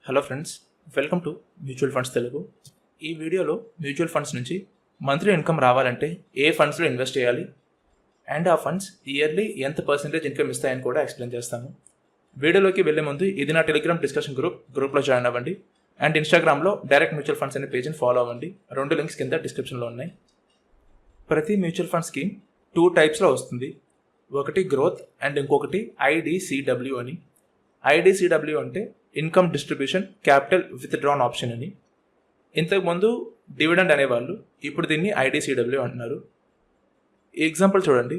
Hello friends, welcome to mutual funds Telugu. ఈ వీడియోలో mutual funds నుంచి మంత్లీ ఇన్కమ్ రావాలంటే ఏ ఫండ్స్లో ఇన్వెస్ట్ చేయాలి అండ్ ఆ ఫండ్స్ ఇయర్లీ ఎంత పర్సెంటేజ్ ఇన్కమ్ ఇస్తాయని కూడా ఎక్స్ప్లెయిన్ చేస్తాను. వీడియోలోకి వెళ్ళే ముందు ఇది నా టెలిగ్రామ్ డిస్కషన్ గ్రూప్లో జాయిన్ అవ్వండి అండ్ ఇన్స్టాగ్రామ్లో డైరెక్ట్ మ్యూచువల్ ఫండ్స్ అనే పేజ్ని ఫాలో అవ్వండి. రెండు లింక్స్ కింద డిస్క్రిప్షన్లో ఉన్నాయి. ప్రతి మ్యూచువల్ ఫండ్ స్కీమ్ 2 టైప్స్లో వస్తుంది. ఒకటి గ్రోత్ అండ్ ఇంకొకటి ఐడిసిడబ్ల్యూ అని. ఐడిసిడబ్ల్యూ అంటే income distribution capital withdrawn option అని. ఇంతకుముందు డివిడెండ్ అనేవాళ్ళు, ఇప్పుడు దీన్ని ఐడిసిడబ్ల్యూ అంటున్నారు. ఈ ఎగ్జాంపుల్ చూడండి.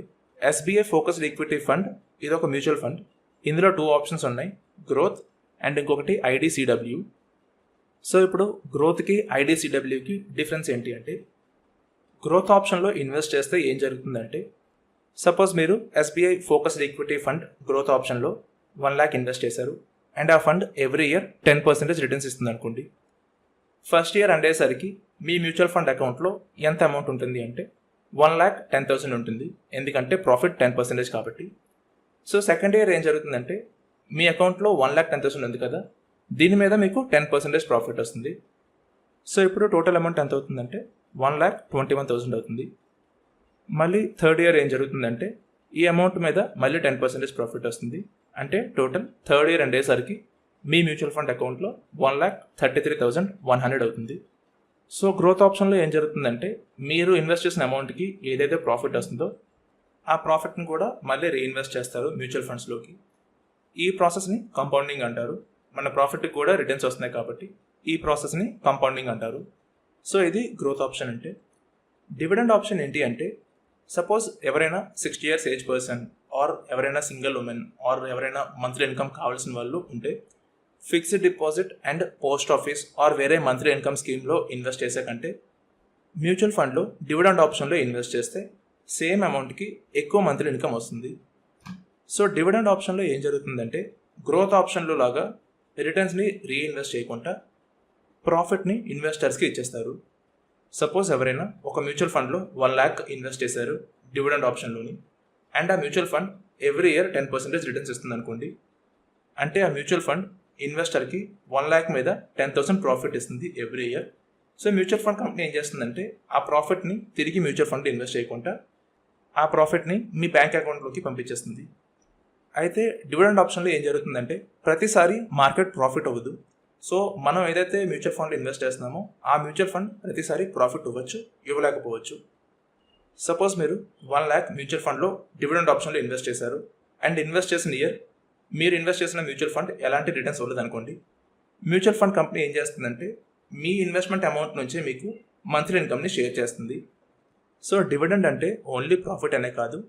ఎస్బీఐ ఫోకస్డ్ ఈక్విటీ ఫండ్ ఇది ఒక మ్యూచువల్ ఫండ్. ఇందులో 2 ఆప్షన్స్ ఉన్నాయి, గ్రోత్ అండ్ ఇంకొకటి ఐడిసిడబ్ల్యూ. సో ఇప్పుడు గ్రోత్కి ఐడిసిడబ్ల్యూకి డిఫరెన్స్ ఏంటి అంటే, గ్రోత్ ఆప్షన్లో ఇన్వెస్ట్ చేస్తే ఏం జరుగుతుందంటే, సపోజ్ మీరు SBI focused equity fund growth ఆప్షన్లో 1 lakh ఇన్వెస్ట్ చేశారు అండ్ ఆ ఫండ్ ఎవ్రీ ఇయర్ 10% రిటర్న్స్ ఇస్తుంది అనుకోండి. ఫస్ట్ ఇయర్ అందేసరికి మీ మ్యూచువల్ ఫండ్ అకౌంట్లో ఎంత అమౌంట్ ఉంటుంది అంటే 1,10,000 ఉంటుంది, ఎందుకంటే ప్రాఫిట్ 10% కాబట్టి. సో సెకండ్ ఇయర్ ఏం జరుగుతుందంటే, మీ అకౌంట్లో 1,10,000 ఉంది కదా, దీని మీద మీకు 10% ప్రాఫిట్ వస్తుంది. సో ఇప్పుడు టోటల్ అమౌంట్ ఎంత అవుతుందంటే 1,21,000 అవుతుంది. మళ్ళీ థర్డ్ ఇయర్ ఏం జరుగుతుందంటే, ఈ అమౌంట్ మీద మళ్ళీ 10% ప్రాఫిట్ వస్తుంది. అంటే టోటల్ థర్డ్ ఇయర్ అందేసరికి మీ మ్యూచువల్ ఫండ్ అకౌంట్లో 1,33,100 అవుతుంది. సో గ్రోత్ ఆప్షన్లో ఏం జరుగుతుందంటే, మీరు ఇన్వెస్ట్ చేసిన అమౌంట్కి ఏదైతే ప్రాఫిట్ వస్తుందో ఆ ప్రాఫిట్ని కూడా మళ్ళీ రీఇన్వెస్ట్ చేస్తారు మ్యూచువల్ ఫండ్స్లోకి. ఈ ప్రాసెస్ని కంపౌండింగ్ అంటారు. మన ప్రాఫిట్కి కూడా రిటర్న్స్ వస్తున్నాయి కాబట్టి ఈ ప్రాసెస్ని కంపౌండింగ్ అంటారు. సో ఇది గ్రోత్ ఆప్షన్ అంటే. డివిడెండ్ ఆప్షన్ ఏంటి అంటే, సపోజ్ ఎవరైనా 60 years ఏజ్ పర్సన్ ఆర్ ఎవరైనా సింగిల్ ఉమెన్ ఆర్ ఎవరైనా మంత్లీ ఇన్కమ్ కావాల్సిన వాళ్ళు ఉంటే, fixed deposit and post office or వేరే మంత్లీ ఇన్కమ్ స్కీమ్లో ఇన్వెస్ట్ చేసే కంటే మ్యూచువల్ ఫండ్లో డివిడెండ్ ఆప్షన్లో ఇన్వెస్ట్ చేస్తే సేమ్ అమౌంట్కి ఎక్కువ మంత్లీ ఇన్కమ్ వస్తుంది. సో డివిడెండ్ ఆప్షన్లో ఏం జరుగుతుందంటే, గ్రోత్ ఆప్షన్లో లాగా రిటర్న్స్ని రీఇన్వెస్ట్ చేయకుండా ప్రాఫిట్ని ఇన్వెస్టర్స్కి ఇచ్చేస్తారు. సపోజ్ ఎవరైనా ఒక మ్యూచువల్ ఫండ్లో 1 lakh ఇన్వెస్ట్ చేశారు డివిడెండ్ ఆప్షన్లోని, అండ్ ఆ mutual fund every year 10% returns ఇస్తుంది అనుకోండి. అంటే ఆ మ్యూచువల్ ఫండ్ ఇన్వెస్టర్కి 1 lakh మీద 10,000 ప్రాఫిట్ ఇస్తుంది every year. So mutual fund company ఏం చేస్తుందంటే, ఆ ప్రాఫిట్ని తిరిగి మ్యూచువల్ ఫండ్ ఇన్వెస్ట్ చేయకుండా ఆ ప్రాఫిట్ని మీ బ్యాంక్ అకౌంట్లోకి పంపించేస్తుంది. అయితే డివిడెండ్ ఆప్షన్లో ఏం జరుగుతుందంటే, ప్రతిసారి మార్కెట్ ప్రాఫిట్ అవ్వదు. సో మనం ఏదైతే మ్యూచువల్ ఫండ్ ఇన్వెస్ట్ చేస్తున్నామో ఆ మ్యూచువల్ ఫండ్ ప్రతిసారి ప్రాఫిట్ ఇవ్వచ్చు, ఇవ్వలేకపోవచ్చు. సపోజ్ మీరు 1 lakh మ్యూచువల్ ఫండ్లో డివిడెండ్ ఆప్షన్లో ఇన్వెస్ట్ చేశారు అండ్ ఇన్వెస్ట్ చేసిన ఇయర్ మీరు ఇన్వెస్ట్ చేసిన మ్యూచువల్ ఫండ్ ఎలాంటి రిటర్న్స్ ఇవ్వలేదు అనుకోండి. మ్యూచువల్ ఫండ్ కంపెనీ ఏం చేస్తుందంటే, మీ ఇన్వెస్ట్మెంట్ అమౌంట్ నుంచి మీకు మంత్లీ ఇన్కమ్ని షేర్ చేస్తుంది. సో డివిడెండ్ అంటే ఓన్లీ ప్రాఫిట్ అనే కాదు,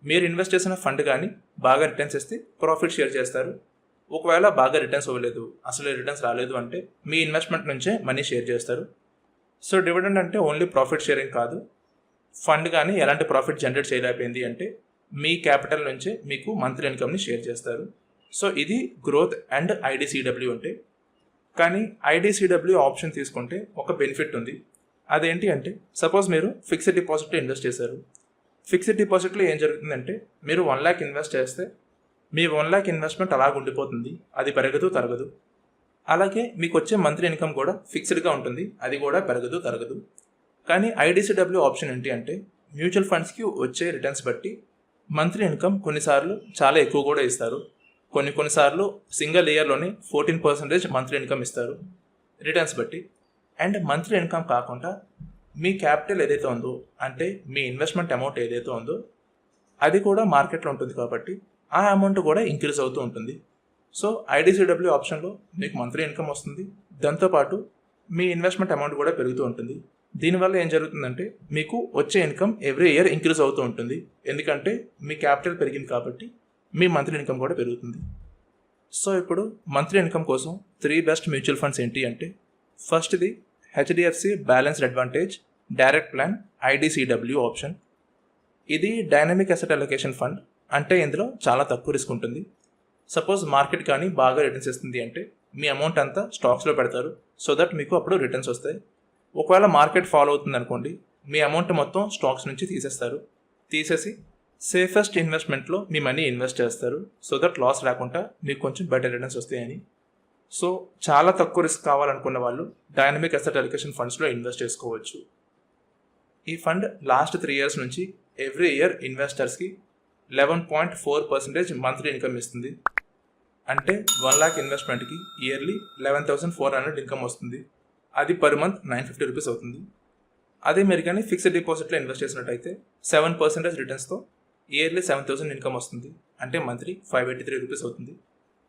మీరు ఇన్వెస్ట్ చేసిన ఫండ్ కానీ బాగా రిటర్న్స్ ఇస్తే ప్రాఫిట్ షేర్ చేస్తారు. ఒకవేళ బాగా రిటర్న్స్ ఇవ్వలేదు, అసలు రిటర్న్స్ రాలేదు అంటే మీ ఇన్వెస్ట్మెంట్ నుంచే మనీ షేర్ చేస్తారు. సో డివిడెండ్ అంటే ఓన్లీ ప్రాఫిట్ షేరింగ్ కాదు, ఫండ్ కానీ ఎలాంటి ప్రాఫిట్ జనరేట్ చేయలేకపోయింది అంటే మీ క్యాపిటల్ నుంచే మీకు మంత్లీ ఇన్కమ్ని షేర్ చేస్తారు. సో ఇది గ్రోత్ అండ్ ఐడిసిడబ్ల్యూ అంటే. కానీ ఐడిసిడబ్ల్యూ ఆప్షన్ తీసుకుంటే ఒక బెనిఫిట్ ఉంది. అదేంటి అంటే, సపోజ్ మీరు ఫిక్స్డ్ డిపాజిట్లో ఇన్వెస్ట్ చేశారు. ఫిక్స్డ్ డిపాజిట్లో ఏం జరుగుతుందంటే, మీరు 1 lakh ఇన్వెస్ట్ చేస్తే మీ 1 lakh ఇన్వెస్ట్మెంట్ అలాగ ఉండిపోతుంది, అది పెరగదు తరగదు. అలాగే మీకు వచ్చే మంత్లీ ఇన్కమ్ కూడా ఫిక్స్డ్గా ఉంటుంది, అది కూడా పెరగదు తరగదు. కానీ ఐడిసిడబ్ల్యూ ఆప్షన్ ఏంటి అంటే, మ్యూచువల్ ఫండ్స్కి వచ్చే రిటర్న్స్ బట్టి మంత్లీ ఇన్కమ్ కొన్నిసార్లు చాలా ఎక్కువ కూడా ఇస్తారు, కొన్నిసార్లు సింగిల్ ఇయర్లోనే 14% మంత్లీ ఇన్కమ్ ఇస్తారు రిటర్న్స్ బట్టి. అండ్ మంత్లీ ఇన్కమ్ కాకుండా మీ క్యాపిటల్ ఏదైతే ఉందో, అంటే మీ ఇన్వెస్ట్మెంట్ అమౌంట్ ఏదైతే ఉందో అది కూడా మార్కెట్లో ఉంటుంది కాబట్టి ఆ అమౌంట్ కూడా ఇంక్రీజ్ అవుతూ ఉంటుంది. సో ఐడిసిడబ్ల్యూ ఆప్షన్లో మీకు మంత్లీ ఇన్కమ్ వస్తుంది, దాంతోపాటు మీ ఇన్వెస్ట్మెంట్ అమౌంట్ కూడా పెరుగుతూ ఉంటుంది. దీనివల్ల ఏం జరుగుతుందంటే, మీకు వచ్చే ఇన్కమ్ ఎవ్రీ ఇయర్ ఇంక్రీజ్ అవుతూ ఉంటుంది, ఎందుకంటే మీ క్యాపిటల్ పెరిగింది కాబట్టి మీ మంత్లీ ఇన్కమ్ కూడా పెరుగుతుంది. సో ఇప్పుడు మంత్లీ ఇన్కమ్ కోసం 3 బెస్ట్ మ్యూచువల్ ఫండ్స్ ఏంటి అంటే, ఫస్ట్ది HDFC balanced advantage direct plan IDCW option. ఇది డైనమిక్ అసెట్ అలొకేషన్ ఫండ్, అంటే ఇందులో చాలా తక్కువ రిస్క్ ఉంటుంది. సపోజ్ మార్కెట్ కానీ బాగా రిటర్న్స్ ఇస్తుంది అంటే మీ అమౌంట్ అంతా స్టాక్స్లో పెడతారు, సో దట్ మీకు అప్పుడు రిటర్న్స్ వస్తాయి. ఒకవేళ మార్కెట్ ఫాలో అవుతుంది అనుకోండి, మీ అమౌంట్ మొత్తం స్టాక్స్ నుంచి తీసేసి సేఫెస్ట్ ఇన్వెస్ట్మెంట్లో మీ మనీ ఇన్వెస్ట్ చేస్తారు, సో దట్ లాస్ రాకుండా మీకు కొంచెం బెటర్ రిటర్న్స్ వస్తాయని. సో చాలా తక్కువ రిస్క్ కావాలనుకున్న వాళ్ళు డైనమిక్ అసెట్ అలొకేషన్ ఫండ్స్లో ఇన్వెస్ట్ చేసుకోవచ్చు. ఈ ఫండ్ లాస్ట్ 3 years నుంచి ఎవ్రీ ఇయర్ ఇన్వెస్టర్స్కి 11.4% మంత్లీ ఇన్కమ్ ఇస్తుంది. అంటే 1 lakh ఇన్వెస్ట్మెంట్కి ఇయర్లీ 11,400 ఇన్కమ్ వస్తుంది. అది పర్ మంత్ 950 రూపీస్ అవుతుంది. అదే మీరు కానీ ఫిక్స్డ్ డిపాజిట్లో ఇన్వెస్ట్ చేసినట్టయితే 7% రిటర్న్స్తో ఇయర్లీ 7,000 ఇన్కమ్ వస్తుంది. అంటే మంత్లీ 583 రూపీస్ అవుతుంది.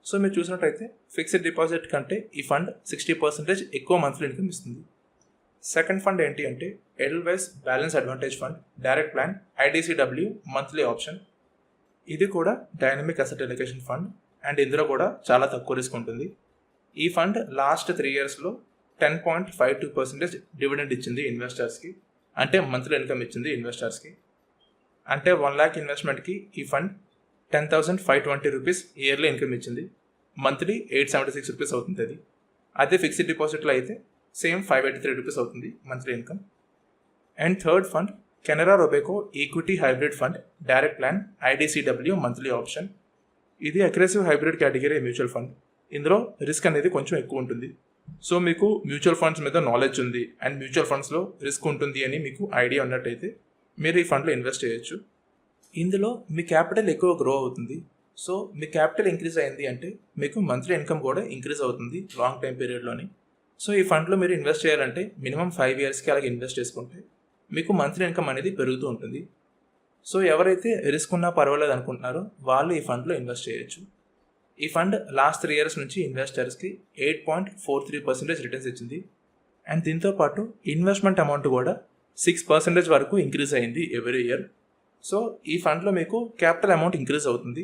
సో మీరు చూసినట్టయితే ఫిక్స్డ్ డిపాజిట్ కంటే ఈ ఫండ్ 60% ఎక్కువ మంత్లీ ఇన్కమ్ ఇస్తుంది. సెకండ్ ఫండ్ ఏంటి అంటే Edelweiss balance advantage fund direct plan IDCW monthly option. ఇది కూడా dynamic asset allocation fund and ఇందులో కూడా చాలా తక్కువ రిస్క్ ఉంటుంది. ఈ ఫండ్ లాస్ట్ 3 yearsలో 10.52% డివిడెండ్ ఇచ్చింది ఇన్వెస్టర్స్కి. అంటే మంత్లీ ఇన్కమ్ ఇచ్చింది ఇన్వెస్టర్స్కి. అంటే 1 lakh ఇన్వెస్ట్మెంట్కి ఈ ఫండ్ 10,520 రూపీస్ ఇయర్లీ ఇన్కమ్ ఇచ్చింది. మంత్లీ 876 రూపీస్ అవుతుంది అది. అదే ఫిక్స్డ్ డిపాజిట్లో అయితే సేమ్ 583 రూపీస్ అవుతుంది monthly income. And third fund Canara Robeco equity hybrid fund direct plan IDCW monthly option. ఇది aggressive hybrid category mutual fund. ఇందులో రిస్క్ అనేది కొంచెం ఎక్కువ ఉంటుంది. సో మీకు మ్యూచువల్ ఫండ్స్ మీద నాలెడ్జ్ ఉంది అండ్ మ్యూచువల్ ఫండ్స్లో రిస్క్ ఉంటుంది అని మీకు ఐడియా ఉన్నట్టయితే మీరు ఈ ఫండ్లో ఇన్వెస్ట్ చేయొచ్చు. ఇందులో మీ క్యాపిటల్ ఎక్కువ గ్రో అవుతుంది. సో మీ క్యాపిటల్ ఇంక్రీజ్ అయింది అంటే మీకు మంత్లీ ఇన్కమ్ కూడా ఇంక్రీజ్ అవుతుంది లాంగ్ టైం పీరియడ్లోని. సో ఈ ఫండ్లో మీరు ఇన్వెస్ట్ చేయాలంటే మినిమం 5 yearsకి అలాగే ఇన్వెస్ట్ చేసుకుంటే మీకు మంత్లీ ఇన్కమ్ అనేది పెరుగుతూ ఉంటుంది. సో ఎవరైతే రిస్క్ ఉన్నా పర్వాలేదు అనుకుంటున్నారో వాళ్ళు ఈ ఫండ్లో ఇన్వెస్ట్ చేయొచ్చు. ఈ ఫండ్ లాస్ట్ 3 years నుంచి ఇన్వెస్టర్స్కి 8.43% రిటర్న్స్ ఇచ్చింది. అండ్ దీంతో పాటు ఇన్వెస్ట్మెంట్ అమౌంట్ కూడా 6% వరకు ఇంక్రీజ్ అయింది ఎవ్రీ ఇయర్. సో ఈ ఫండ్లో మీకు క్యాపిటల్ అమౌంట్ ఇంక్రీజ్ అవుతుంది.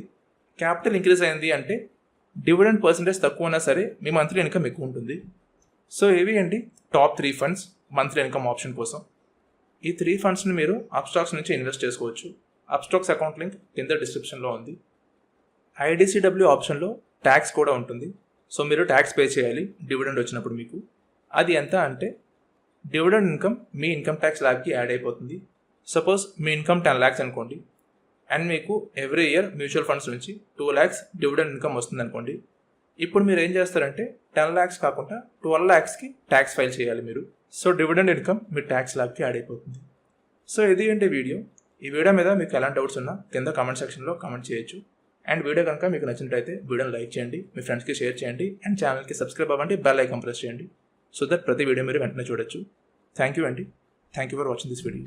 క్యాపిటల్ ఇంక్రీజ్ అయింది అంటే డివిడెండ్ పర్సంటేజ్ తక్కువ ఉన్నా సరే మీ మంత్లీ ఇన్కమ్ ఎక్కువ ఉంటుంది. సో ఇవి అండి top 3 funds monthly income option కోసం. ఈ 3 ఫండ్స్ని మీరు అప్స్టాక్స్ నుంచి ఇన్వెస్ట్ చేసుకోవచ్చు. అప్స్టాక్స్ అకౌంట్ లింక్ కింద డిస్క్రిప్షన్లో ఉంది. IDCW ఆప్షన్లో ట్యాక్స్ కూడా ఉంటుంది. సో మీరు ట్యాక్స్ పే చేయాలి డివిడెండ్ వచ్చినప్పుడు మీకు. అది ఎంత అంటే డివిడెండ్ ఇన్కమ్ మీ ఇన్కమ్ ట్యాక్స్ ల్యాబ్కి యాడ్ అయిపోతుంది. సపోజ్ మీ ఇన్కమ్ 10 lakhs అనుకోండి అండ్ మీకు ఎవ్రీ ఇయర్ మ్యూచువల్ ఫండ్స్ నుంచి 2 lakhs డివిడెండ్ ఇన్కమ్ వస్తుంది అనుకోండి. ఇప్పుడు మీరు ఏం చేస్తారంటే 10 lakhs కాకుండా 12 lakhsకి ట్యాక్స్ ఫైల్ చేయాలి మీరు. సో డివిడెండ్ ఇన్కమ్ మీ ట్యాక్స్ ల్యాబ్కి యాడ్ అయిపోతుంది. సో ఇది ఏంటి వీడియో. ఈ వీడియో మీద మీకు ఎలాంటి డౌట్స్ ఉన్నా కింద కామెంట్ సెక్షన్లో కామెంట్ చేయొచ్చు. అండ్ వీడియో కనుక మీకు నచ్చినట్టయితే వీడియోని లైక్ చేయండి, మీ ఫ్రెండ్స్కి షేర్ చేయండి అండ్ ఛానల్కి సబ్స్క్రైబ్ అవ్వండి, బెల్ ఐకాన్ ప్రెస్ చేయండి. సో దట్ ప్రతి వీడియో మీరు వెంటనే చూడొచ్చు. థ్యాంక్ యూ అండి. Thank you for watching this video.